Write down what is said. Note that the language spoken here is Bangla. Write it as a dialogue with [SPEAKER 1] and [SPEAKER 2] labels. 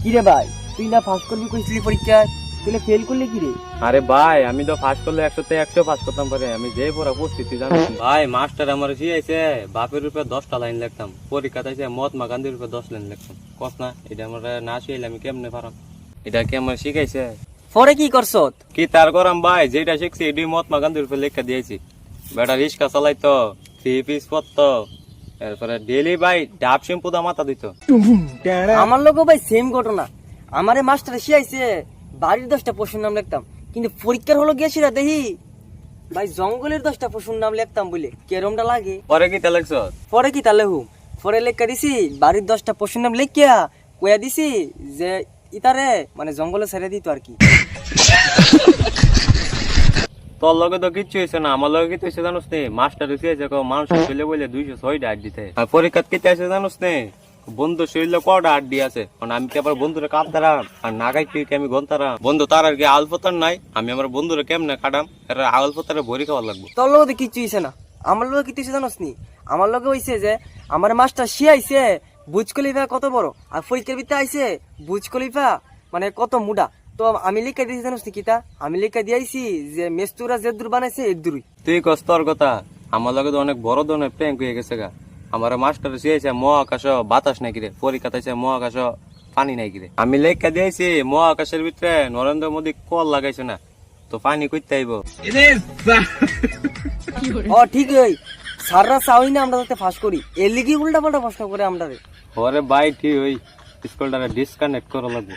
[SPEAKER 1] কিরে ভাই, তুই না পাস করবি কইছিলি পরীক্ষায়, তুই ফেল করলি কি রে?
[SPEAKER 2] আরে ভাই আমি তো ফার্স্ট করলে 100তে 100 পাস করতাম পারে। আমি যে পড়া পড়ছি তুই জানিস ভাই, মাস্টার আমার শিখাইছে বাপের উপরে 10টা লাইন লিখতাম, পরীক্ষা তাইছে মহাত্মা গান্ধীর উপরে 10 লাইন লিখতাম। কস না এটা আমার না শিখাইলে আমি কেমনে পারাম? এটা কি আমার শিখাইছে?
[SPEAKER 1] পরে কি করছত?
[SPEAKER 2] কি তার করাম ভাই, যেটা শিখছি এটি মহাত্মা গান্ধীর উপরে লেখা দিয়েছি। বেটা রিক্সা চালাইতো, 3 পিস পরতো, এরপরে ডেইলি ভাই ডাব শ্যাম্পু দা মাথা দিত।
[SPEAKER 1] আমার লোক ভাই সেম ঘটনা। আমারে মাস্টার শিখাইছে বাড়ির 10টা পশুর নাম লিখতাম, কিন্তু পরীক্ষার হলো গিয়েছিল দেখি ভাই জঙ্গলের 10টা পশুর নাম লিখতাম বলে কেরমটা লাগে।
[SPEAKER 2] পরে কি তা লেখছ?
[SPEAKER 1] পরে কি তাহলে হুম, পরে লেখা দিছি বাড়ির 10টা পশুর নাম লেখিয়া কয়া দিছি যে ইতারে মানে জঙ্গলে ছেড়ে দিত আর কি।
[SPEAKER 2] তোর লগে তো কিচ্ছু হয়েছে না, আমার লগে কি হয়েছে জানোস নে? মাস্টার হয়েছে মানুষ ছেলে বলে 206টা আট দিতে। আর পরীক্ষাত কেটে আছে জানোস নে? বন্ধু শরীরে কটা আড্ডি আছে, কারণ আমি কি আবার বন্ধুরে কাঁপতারাম আর নাগাই কি আমি গন্তারাম? বন্ধু তার আর কি আলফতার নাই, আমি আমার বন্ধুরে কেমনে কাটাম? এর আলফতারে ভরি খাওয়ার লাগবো।
[SPEAKER 1] তোর লগে কিচ্ছু হয়েছে না, আমার লগে কিচ্ছু হয়েছে জানোস নি? আমার লগে হয়েছে যে আমার মাস্টার শিয়াইছে বুজ কলিফা কত বড়, আর পরীক্ষার ভিতরে আইছে বুজ কলিফা মানে কত মুডা। তো আমি লিখা দিয়েছি জানোস নি কিতা? আমি লিখা দিয়েছি যে মেস্তুরা যে দূর বানাইছে এর দূরই।
[SPEAKER 2] তুই কস তোর কথা, আমার লগে তো অনেক বড় ধরনের প্র্যাঙ্ক হয়ে গেছে গা। আমার মাস্টার শিয়েছে মহাকাশ বাতাস নাই কিরে, পরীক্ষা তাইছে মহাকাশ পানি নাই কিরে। আমি লেখা দিয়েছি মহাকাশের ভিতরে নরেন্দ্র মোদী কল লাগাইছে না, তো পানি কইতে আইব।
[SPEAKER 1] ও ঠিক ওই সাররা চাওই না আমরা যাতে ফাঁস করি, এর লিগি উল্টা পাল্টা প্রশ্ন করে আমরা রে।
[SPEAKER 2] ওরে ভাই ঠিক ওই স্কুলটারে ডিসকানেক্ট করা লাগবে।